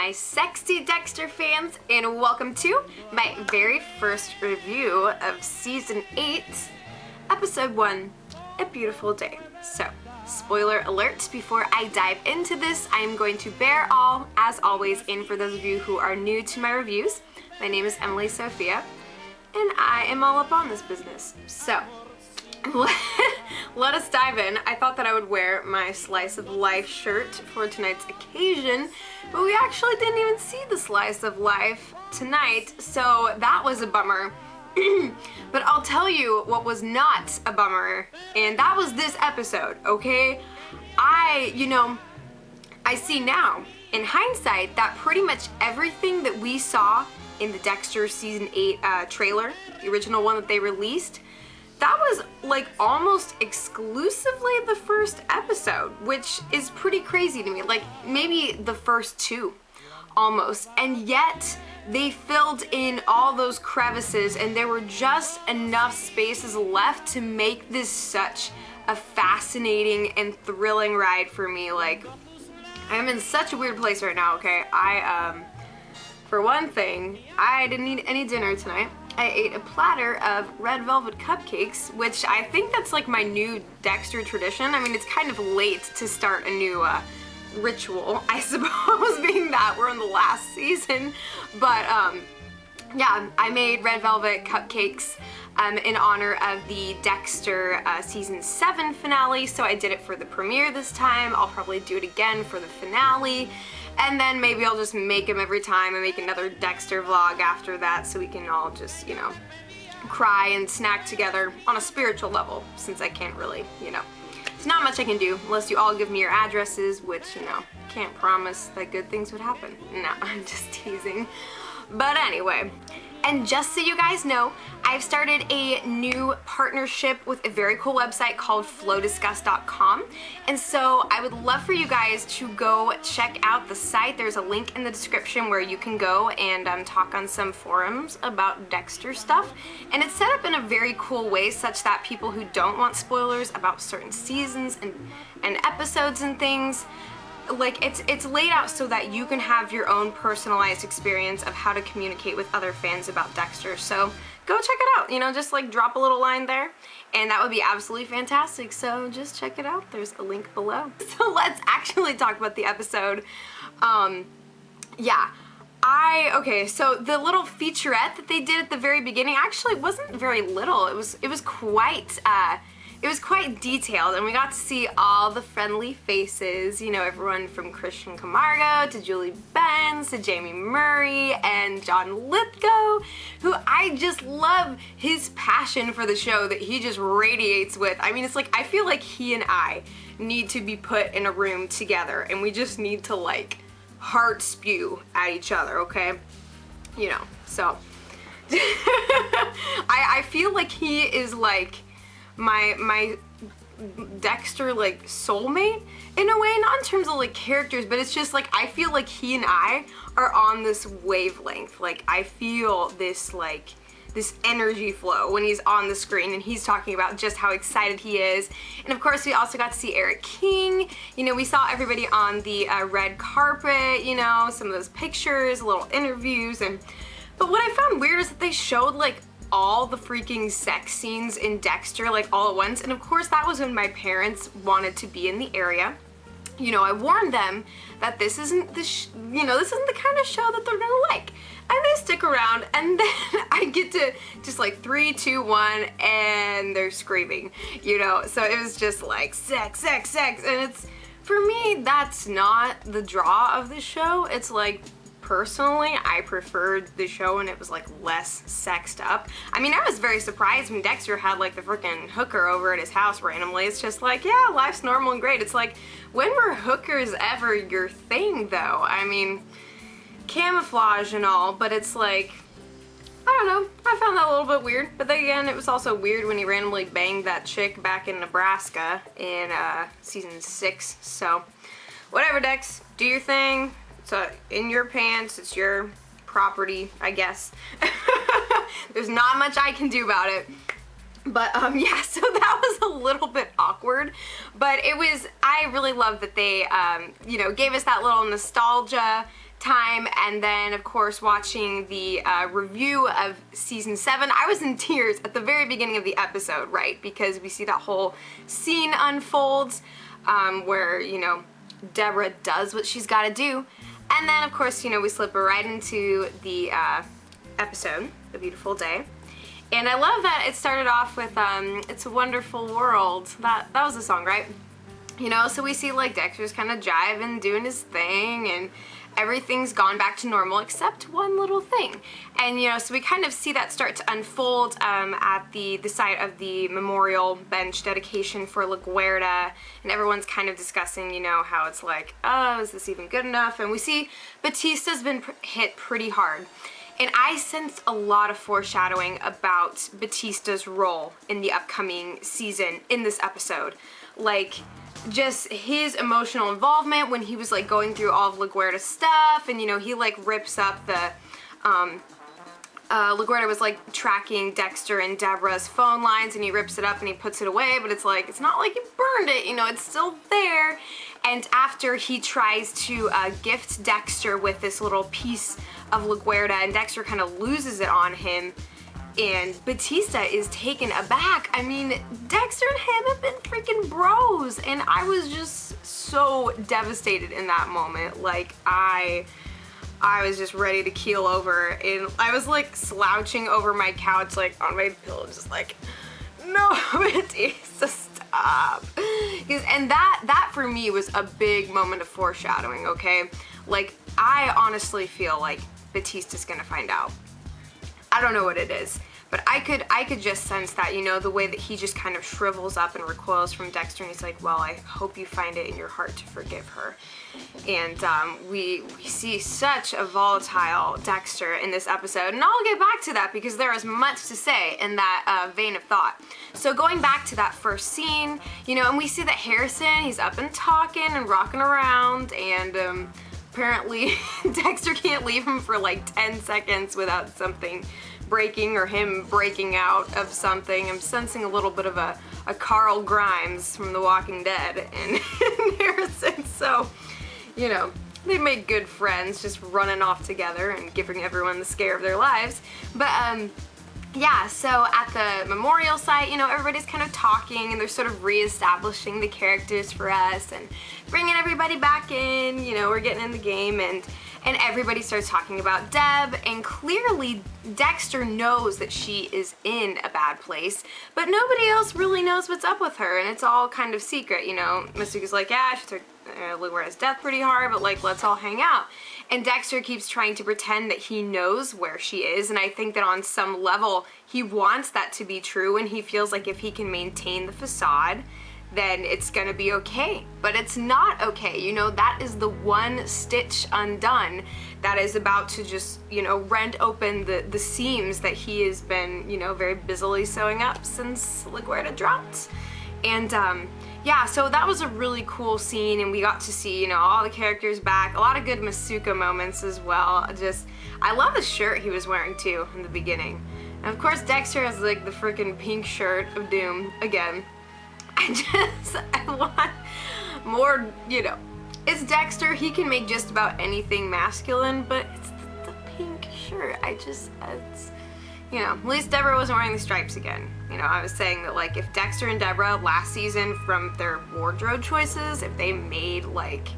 my sexy Dexter fans, and welcome to my very first review of Season 8, Episode 1, A Beautiful Day. So, spoiler alert, before I dive into this, I am going to bear all, as always, and for those of you who are new to my reviews, my name is Emily Sophia, and I am all up on this business. So, let us dive in. I thought that I would wear my Slice of Life shirt for tonight's occasion, but we actually didn't even see the Slice of Life tonight, so that was a bummer. But I'll tell you what was not a bummer, and that was this episode, okay? I see now, in hindsight, that pretty much everything that we saw in the Dexter Season 8 trailer, the original one that they released, that was like almost exclusively the first episode, which is pretty crazy to me. Like maybe the first two almost, and yet they filled in all those crevices and there were just enough spaces left to make this such a fascinating and thrilling ride for me. Like, I'm in such a weird place right now, okay? For one thing, I didn't eat any dinner tonight. I ate a platter of red velvet cupcakes, which I think that's like my new Dexter tradition. I mean, it's kind of late to start a new ritual, I suppose, being that we're in the last season. But yeah, I made red velvet cupcakes in honor of the Dexter Season 7 finale, so I did it for the premiere this time. I'll probably do it again for the finale. And then maybe I'll just make them every time and make another Dexter vlog after that so we can all just, you know, cry and snack together on a spiritual level, since I can't really, you know. There's not much I can do unless you all give me your addresses, which, you know, can't promise that good things would happen. No, I'm just teasing. But anyway, and just so you guys know, I've started a new partnership with a very cool website called flowdiscuss.com, and so I would love for you guys to go check out the site. There's a link in the description where you can go and talk on some forums about Dexter stuff, and it's set up in a very cool way such that people who don't want spoilers about certain seasons and episodes and things, like it's laid out so that you can have your own personalized experience of how to communicate with other fans about Dexter. So go check it out, you know, just like drop a little line there and that would be absolutely fantastic. So just check it out. There's a link below. So let's actually talk about the episode. Yeah. Okay, so the little featurette that they did at the very beginning actually wasn't very little. It was quite detailed, and we got to see all the friendly faces, you know, everyone from Christian Camargo to Julie Benz to Jamie Murray and John Lithgow, who I just love his passion for the show that he just radiates with. I mean, it's like, I feel like he and I need to be put in a room together, and we just need to, like, heart spew at each other, okay? You know, so. I feel like he is, like, my Dexter, like, soulmate in a way, not in terms of like characters, but it's just like I feel like he and I are on this wavelength. Like, I feel this, like, this energy flow when he's on the screen and he's talking about just how excited he is. And of course we also got to see Eric King. You know, we saw everybody on the red carpet, you know, some of those pictures, little interviews, but what I found weird is that they showed like all the freaking sex scenes in Dexter, like, all at once. And of course that was when my parents wanted to be in the area. You know, I warned them that this isn't the kind of show that they're gonna like. And they stick around, and then I get to just like 3, 2, 1, and they're screaming, you know. So it was just like sex, sex, sex, and it's, for me, that's not the draw of the show. It's like, personally, I preferred the show and it was like less sexed up. I mean, I was very surprised when Dexter had like the freaking hooker over at his house randomly. It's just like, yeah, life's normal and great. It's like, when were hookers ever your thing though? I mean, camouflage and all, but it's like, I don't know, I found that a little bit weird. But then again, it was also weird when he randomly banged that chick back in Nebraska in Season 6. So, whatever, Dex, do your thing. So, in your pants, it's your property, I guess. There's not much I can do about it. But, yeah, so that was a little bit awkward. But it was, I really love that they, you know, gave us that little nostalgia time, and then of course watching the review of season 7. I was in tears at the very beginning of the episode, right? Because we see that whole scene unfolds where, you know, Debra does what she's got to do. And then of course, you know, we slip right into the episode, A Beautiful Day. And I love that it started off with It's a Wonderful World. That was the song, right? You know, so we see like Dexter's kind of jiving, doing his thing, and everything's gone back to normal except one little thing. And you know, so we kind of see that start to unfold at the site of the memorial bench dedication for LaGuerta, and everyone's kind of discussing, you know, how it's like, oh, is this even good enough? And we see Batista's been hit pretty hard. And I sensed a lot of foreshadowing about Batista's role in the upcoming season in this episode. Like, just his emotional involvement when he was like going through all of LaGuerta's stuff, and you know, he like rips up the LaGuerta was like tracking Dexter and Debra's phone lines, and he rips it up and he puts it away, but it's like, it's not like he burned it, you know, it's still there. And after he tries to gift Dexter with this little piece of LaGuerta, and Dexter kind of loses it on him, and Batista is taken aback. I mean, Dexter and him have been freaking bros, and I was just so devastated in that moment. Like, I was just ready to keel over, and I was like slouching over my couch, like on my pillow, just like, no, Batista, stop. And that for me was a big moment of foreshadowing, okay? Like, I honestly feel like Batista's gonna find out. I don't know what it is, but I could just sense that, you know, the way that he just kind of shrivels up and recoils from Dexter, and he's like, well, I hope you find it in your heart to forgive her. And we see such a volatile Dexter in this episode, and I'll get back to that because there is much to say in that vein of thought. So going back to that first scene, you know, and we see that Harrison, he's up and talking and rocking around, and apparently Dexter can't leave him for like 10 seconds without something breaking or him breaking out of something. I'm sensing a little bit of a Carl Grimes from The Walking Dead and Harrison. So, you know, they make good friends just running off together and giving everyone the scare of their lives. But yeah, so at the memorial site, you know, everybody's kind of talking and they're sort of reestablishing the characters for us and bringing everybody back in. You know, we're getting in the game, and everybody starts talking about Deb, and clearly Dexter knows that she is in a bad place, but nobody else really knows what's up with her, and it's all kind of secret, you know. Masuka's like, yeah, she took LaGuerta's death pretty hard, but like, let's all hang out. And Dexter keeps trying to pretend that he knows where she is, and I think that on some level he wants that to be true, and he feels like if he can maintain the facade, then it's gonna be okay. But it's not okay, you know. That is the one stitch undone that is about to just, you know, rent open the seams that he has been, you know, very busily sewing up since LaGuerta dropped. And yeah, so that was a really cool scene, and we got to see, you know, all the characters back. A lot of good Masuka moments as well. Just, I love the shirt he was wearing too in the beginning. And of course Dexter has like the freaking pink shirt of doom again. I want more, you know, it's Dexter, he can make just about anything masculine, but it's the pink shirt. It's, you know, at least Debra wasn't wearing the stripes again. You know, I was saying that like if Dexter and Debra last season, from their wardrobe choices, if they made like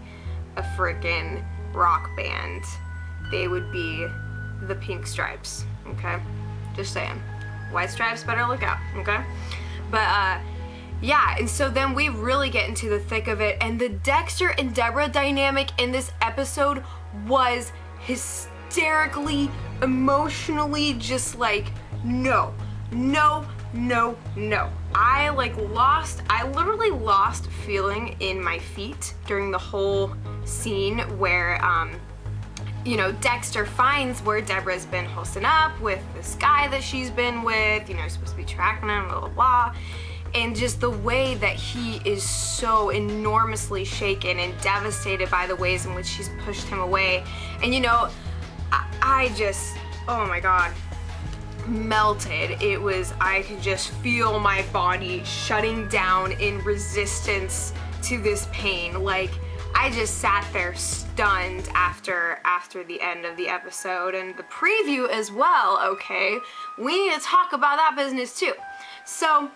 a freaking rock band, they would be the pink stripes, okay? Just saying. White stripes, better look out, okay? But yeah, and so then we really get into the thick of it, and the Dexter and Debra dynamic in this episode was hysterically, emotionally just like, no, no, no, no. I literally lost feeling in my feet during the whole scene where, you know, Dexter finds where Debra's been hosting up with this guy that she's been with, you know, supposed to be tracking him, blah, blah, blah. And just the way that he is so enormously shaken and devastated by the ways in which she's pushed him away. And you know, I just, oh my God, melted. It was, I could just feel my body shutting down in resistance to this pain. Like, I just sat there stunned after the end of the episode and the preview as well, okay? We need to talk about that business too. So,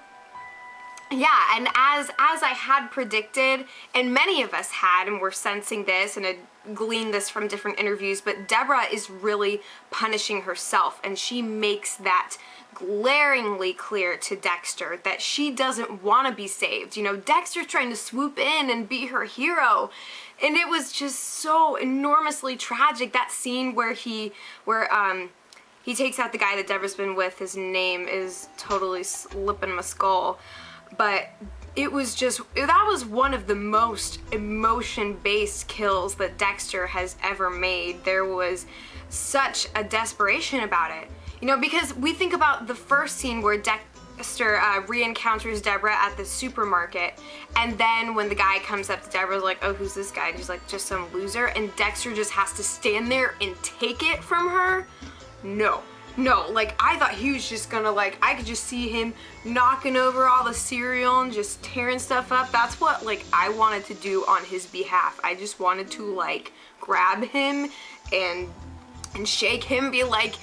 yeah, and as I had predicted, and many of us had, and we're sensing this and had gleaned this from different interviews, but Debra is really punishing herself, and she makes that glaringly clear to Dexter that she doesn't want to be saved. You know, Dexter's trying to swoop in and be her hero, and it was just so enormously tragic. That scene where he takes out the guy that Debra's been with. His name is totally slipping my skull. But it was just, that was one of the most emotion-based kills that Dexter has ever made. There was such a desperation about it. You know, because we think about the first scene where Dexter re-encounters Debra at the supermarket, and then when the guy comes up to Debra, like, oh, who's this guy? And she's like, just some loser, and Dexter just has to stand there and take it from her. No, like, I thought he was just gonna, like, I could just see him knocking over all the cereal and just tearing stuff up. That's what, like, I wanted to do on his behalf. I just wanted to, like, grab him and shake him, be like,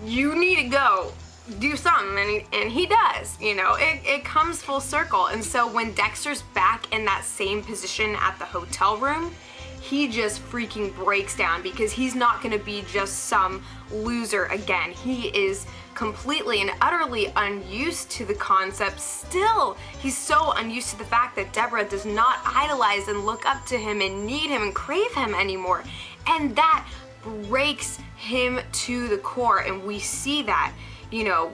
you need to go do something, and he does, you know. It comes full circle. And so when Dexter's back in that same position at the hotel room, he just freaking breaks down, because he's not gonna be just some loser again. He is completely and utterly unused to the concept still. He's so unused to the fact that Debra does not idolize and look up to him and need him and crave him anymore. And that breaks him to the core, and we see that, you know,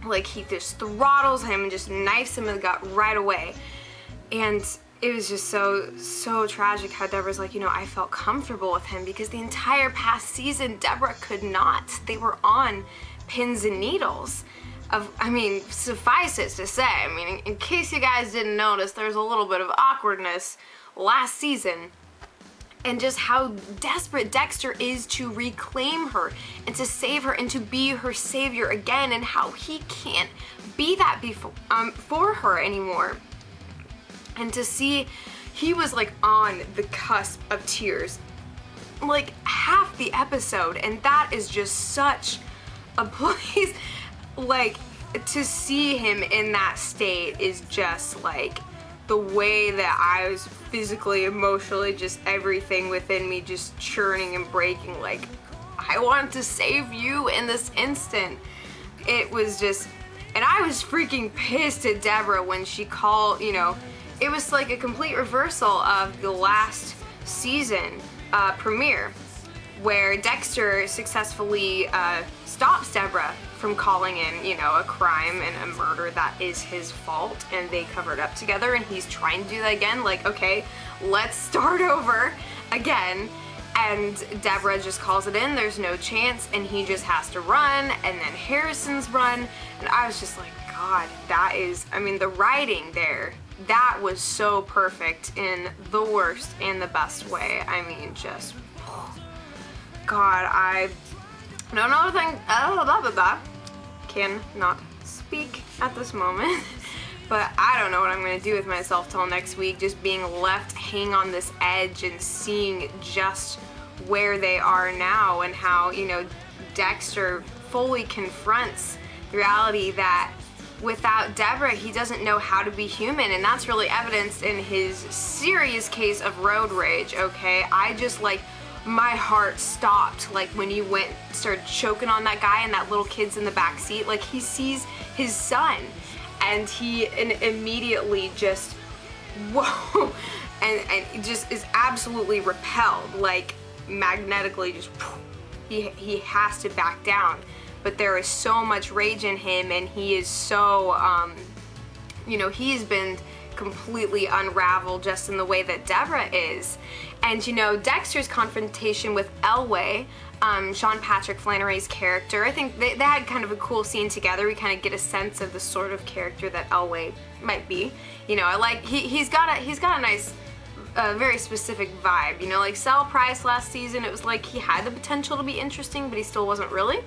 like, he just throttles him and just knifes him in the gut right away. And it was just so tragic how Debra's like, you know, I felt comfortable with him, because the entire past season Debra could not. They were on pins and needles. I mean, suffice it to say, I mean, in case you guys didn't notice, there's a little bit of awkwardness last season, and just how desperate Dexter is to reclaim her and to save her and to be her savior again, and how he can't be that for her anymore. And to see, he was like on the cusp of tears, like half the episode, and that is just such a place, like, to see him in that state is just like the way that I was physically, emotionally, just everything within me just churning and breaking, like, I want to save you in this instant. It was just, and I was freaking pissed at Debra when she called, you know, it was like a complete reversal of the last season premiere, where Dexter successfully stops Debra from calling in, you know, a crime and a murder that is his fault, and they covered up together, and he's trying to do that again, like, okay, let's start over again. And Debra just calls it in, there's no chance, and he just has to run, and then Harrison's run, and I was just like, God, that is, I mean, the writing there, that was so perfect in the worst and the best way. I mean, just, God, I don't know anything, cannot speak at this moment, but I don't know what I'm going to do with myself till next week, just being left hanging on this edge and seeing just where they are now, and how, you know, Dexter fully confronts the reality that without Debra, he doesn't know how to be human, and that's really evidenced in his serious case of road rage, okay? I just, like, my heart stopped, like, when he started choking on that guy and that little kid's in the back seat. Like, he sees his son, and he immediately just, whoa, and just is absolutely repelled, like, magnetically, just, he has to back down. But there is so much rage in him, and he is so, you know, he's been completely unraveled just in the way that Debra is. And, you know, Dexter's confrontation with Elway, Sean Patrick Flannery's character, I think they had kind of a cool scene together. We kind of get a sense of the sort of character that Elway might be. You know, I like, he's got a nice, very specific vibe. You know, like Sal Price last season, it was like he had the potential to be interesting, but he still wasn't really.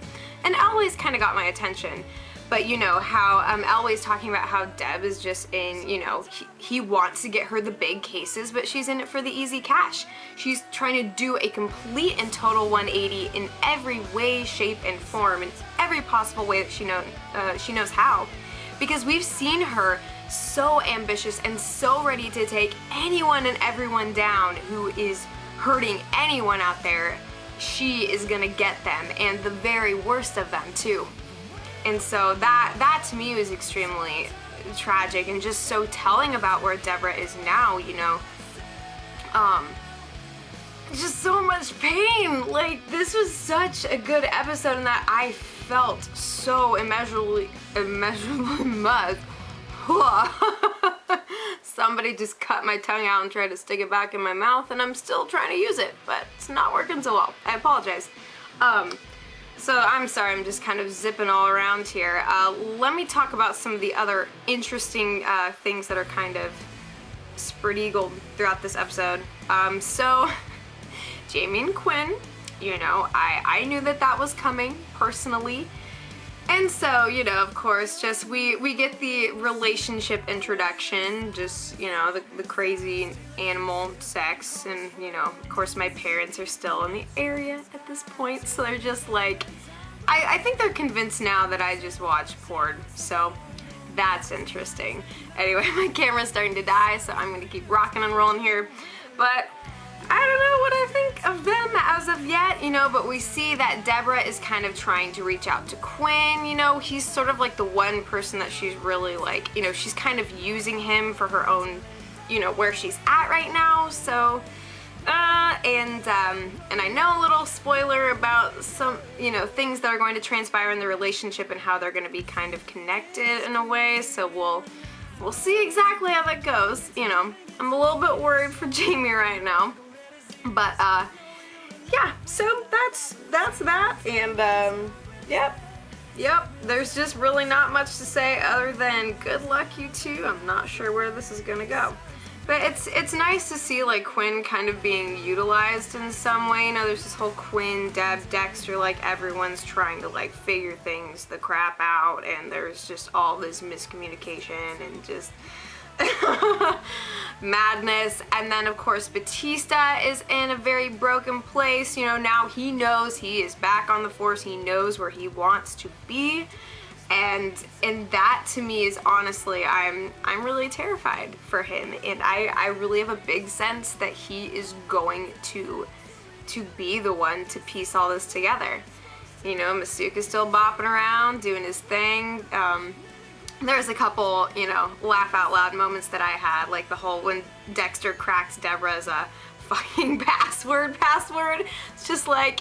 And Elway's kind of got my attention. But you know how Elway's talking about how Deb is just in, you know, he wants to get her the big cases, but she's in it for the easy cash. She's trying to do a complete and total 180 in every way, shape, and form, in every possible way that she knows how. Because we've seen her so ambitious and so ready to take anyone and everyone down who is hurting anyone out there. She is gonna get them, and the very worst of them too. And so that to me was extremely tragic and just so telling about where Debra is now, you know. Just so much pain. Like, this was such a good episode in that I felt so immeasurably much. Somebody just cut my tongue out and tried to stick it back in my mouth, and I'm still trying to use it, but it's not working so well. I apologize. So I'm sorry, I'm just kind of zipping all around here. Let me talk about some of the other interesting things that are kind of spread-eagled throughout this episode. So Jamie and Quinn, you know, I knew that was coming personally. And so, you know, of course, just we get the relationship introduction, just, you know, the crazy animal sex, and, you know, of course my parents are still in the area at this point, so they're just like, I think they're convinced now that I just watch porn, so that's interesting. Anyway, my camera's starting to die, so I'm gonna keep rocking and rolling here, but I don't know what I think of them as of yet, you know, but we see that Debra is kind of trying to reach out to Quinn, you know, he's sort of like the one person that she's really like, you know, she's kind of using him for her own, you know, where she's at right now, so, and I know a little spoiler about some, you know, things that are going to transpire in the relationship and how they're going to be kind of connected in a way, so we'll see exactly how that goes, you know, I'm a little bit worried for Jamie right now. But, yeah, so that's that, and, yep, there's just really not much to say other than good luck, you two. I'm not sure where this is gonna go. But it's nice to see, like, Quinn kind of being utilized in some way. You know, there's this whole Quinn, Deb, Dexter, like, everyone's trying to, like, figure the crap out, and there's just all this miscommunication and just madness. And then of course Batista is in a very broken place, you know, now he knows he is back on the force, he knows where he wants to be, and that to me is honestly, I'm really terrified for him, and I really have a big sense that he is going to be the one to piece all this together. You know, Masuka's still bopping around doing his thing. There's a couple, you know, laugh out loud moments that I had, like the whole when Dexter cracks Debra's fucking password. It's just like,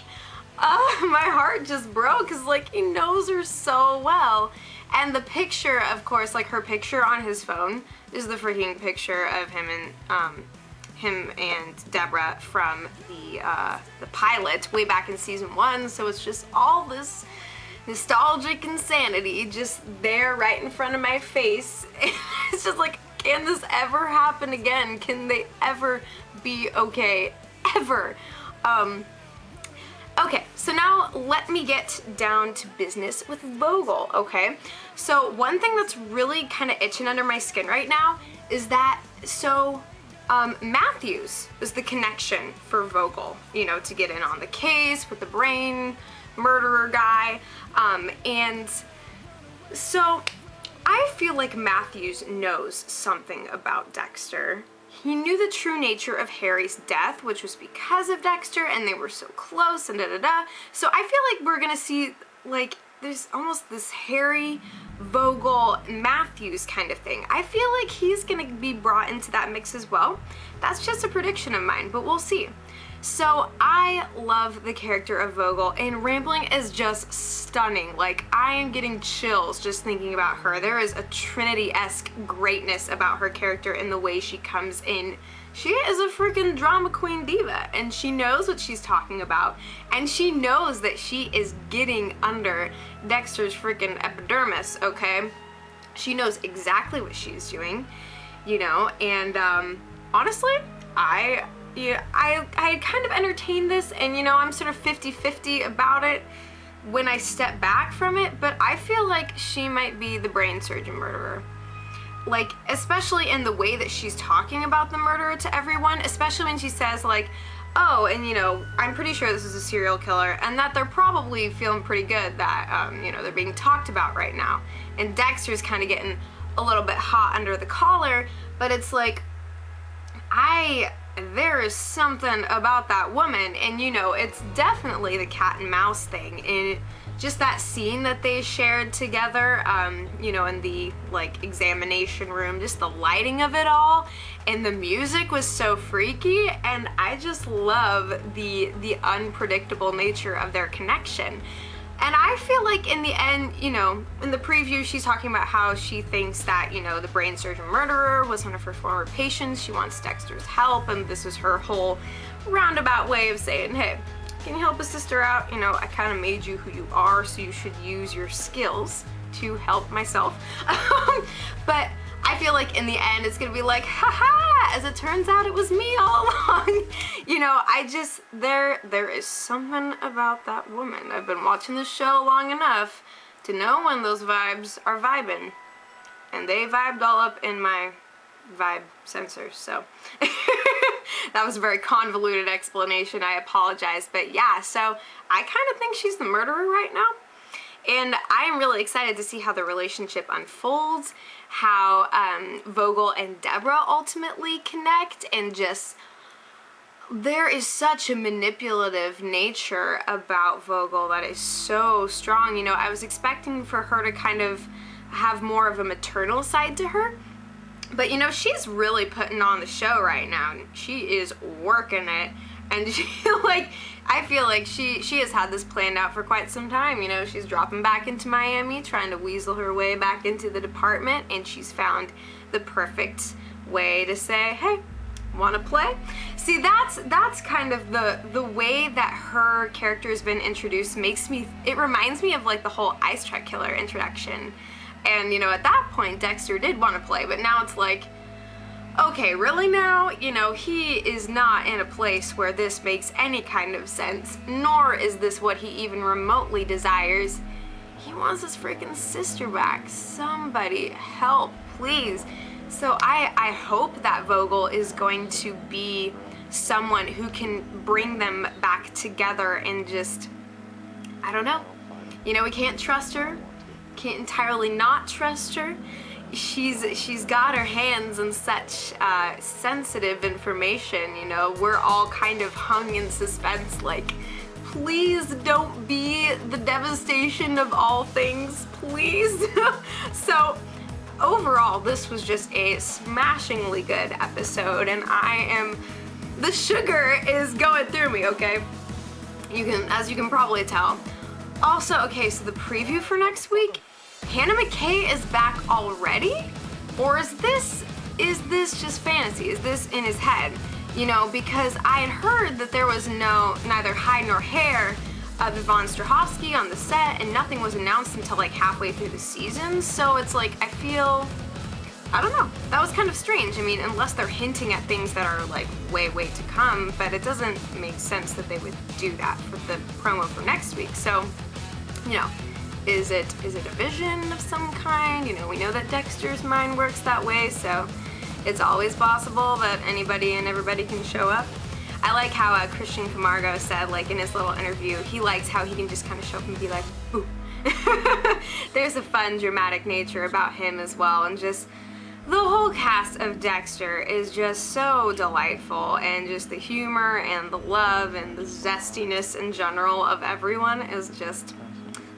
my heart just broke, because like he knows her so well. And the picture, of course, like her picture on his phone is the freaking picture of him and Debra from the pilot way back in season 1. So it's just all this nostalgic insanity just there right in front of my face. It's just like, can this ever happen again? Can they ever be okay? Ever? Okay, so now let me get down to business with Vogel, okay? So one thing that's really kind of itching under my skin right now is that, so Matthews was the connection for Vogel, you know, to get in on the case with the brain murderer guy, and so I feel like Matthews knows something about Dexter. He knew the true nature of Harry's death, which was because of Dexter, and they were so close, and da-da-da. So I feel like we're gonna see, like, there's almost this Harry, Vogel, Matthews kind of thing. I feel like he's gonna be brought into that mix as well. That's just a prediction of mine, but we'll see. So I love the character of Vogel, and Rambling is just stunning. Like, I am getting chills just thinking about her. There is a Trinity-esque greatness about her character in the way she comes in. She is a freaking drama queen diva, and she knows what she's talking about, and she knows that she is getting under Dexter's freaking epidermis, okay? She knows exactly what she's doing, you know, and honestly, I kind of entertained this, and you know, I'm sort of 50-50 about it. when I step back from it, but I feel like she might be the brain surgeon murderer. Like, especially in the way that she's talking about the murderer to everyone, especially when she says, like, oh, and you know, I'm pretty sure this is a serial killer, and that they're probably feeling pretty good that, you know, they're being talked about right now. And Dexter's kind of getting a little bit hot under the collar, but it's like, there is something about that woman, and you know, it's definitely the cat and mouse thing. And just that scene that they shared together, you know, in the like examination room, just the lighting of it all, and the music was so freaky, and I just love the unpredictable nature of their connection. And I feel like in the end, you know, in the preview, she's talking about how she thinks that, you know, the brain surgeon murderer was one of her former patients. She wants Dexter's help, and this is her whole roundabout way of saying, hey, can you help a sister out? You know, I kind of made you who you are, so you should use your skills to help myself. But I feel like in the end, it's gonna be like, haha, as it turns out, it was me all along. You know, there is something about that woman. I've been watching this show long enough to know when those vibes are vibing. And they vibed all up in my vibe sensors, so. That was a very convoluted explanation, I apologize. But yeah, so I kind of think she's the murderer right now. And I am really excited to see how the relationship unfolds, how Vogel and Debra ultimately connect, and just, there is such a manipulative nature about Vogel that is so strong. You know, I was expecting for her to kind of have more of a maternal side to her, but you know, she's really putting on the show right now. She is working it, and she, like, I feel like she has had this planned out for quite some time. You know, she's dropping back into Miami, trying to weasel her way back into the department, and she's found the perfect way to say, hey, want to play? See, that's kind of the way that her character has been introduced. It reminds me of like the whole Ice Truck Killer introduction. And you know, at that point, Dexter did want to play, but now it's like, okay, really now? You know, he is not in a place where this makes any kind of sense, nor is this what he even remotely desires. He wants his freaking sister back. Somebody help, please. So I hope that Vogel is going to be someone who can bring them back together and just, I don't know. You know, we can't trust her. Can't entirely not trust her. She's got her hands in such sensitive information, you know. We're all kind of hung in suspense, like, please don't be the devastation of all things, please. So overall, this was just a smashingly good episode, and the sugar is going through me, okay? As you can probably tell. Also, okay, so the preview for next week, Hannah McKay is back already? Or is this just fantasy? Is this in his head? You know, because I had heard that there was neither hide nor hair of Yvonne Strahovski on the set, and nothing was announced until like halfway through the season. So it's like, I don't know. That was kind of strange. I mean, unless they're hinting at things that are like way to come, but it doesn't make sense that they would do that for the promo for next week. So, you know, is it a vision of some kind? You know, we know that Dexter's mind works that way, so it's always possible that anybody and everybody can show up. I like how Christian Camargo said, like in his little interview, he likes how he can just kind of show up and be like, boo. There's a fun, dramatic nature about him as well, and just the whole cast of Dexter is just so delightful, and just the humor and the love and the zestiness in general of everyone is just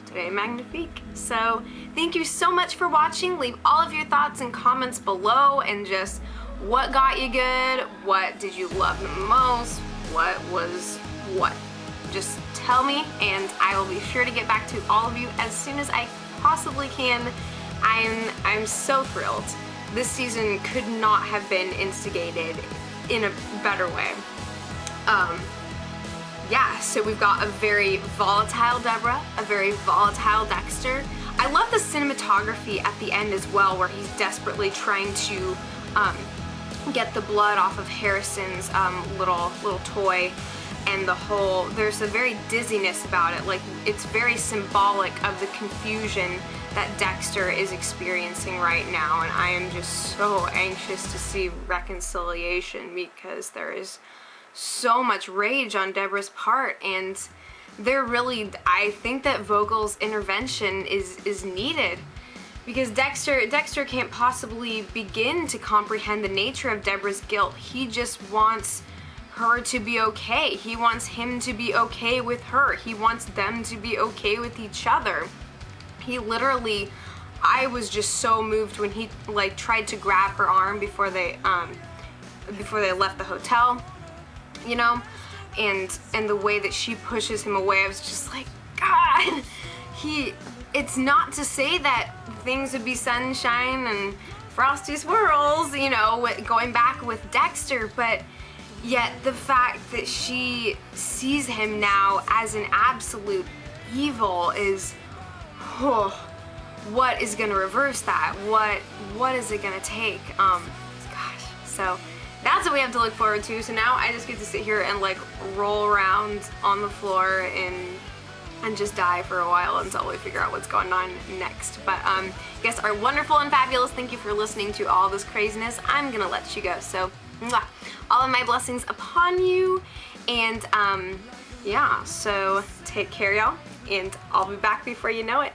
today magnifique. So thank you so much for watching. Leave all of your thoughts and comments below, and just what got you good, what did you love the most, what was what. Just tell me, and I will be sure to get back to all of you as soon as I possibly can. I'm so thrilled. This season could not have been instigated in a better way. Yeah, so we've got a very volatile Debra, a very volatile Dexter. I love the cinematography at the end as well, where he's desperately trying to get the blood off of Harrison's little toy. and the whole, there's a very dizziness about it. Like, it's very symbolic of the confusion that Dexter is experiencing right now, and I am just so anxious to see reconciliation, because there is so much rage on Debra's part, and I think that Vogel's intervention is needed, because Dexter can't possibly begin to comprehend the nature of Debra's guilt. He just wants her to be okay. He wants him to be okay with her. He wants them to be okay with each other. He literally, I was just so moved when he like tried to grab her arm before they left the hotel, you know, and the way that she pushes him away, I was just like, God, it's not to say that things would be sunshine and frosty swirls, you know, going back with Dexter, but yet the fact that she sees him now as an absolute evil is, oh, what is gonna reverse that? What is it gonna take? Gosh, so that's what we have to look forward to. So now I just get to sit here and like roll around on the floor and just die for a while until we figure out what's going on next. But you guys are wonderful and fabulous. Thank you for listening to all this craziness. I'm gonna let you go. So mwah, all of my blessings upon you, and yeah, so take care, y'all, and I'll be back before you know it.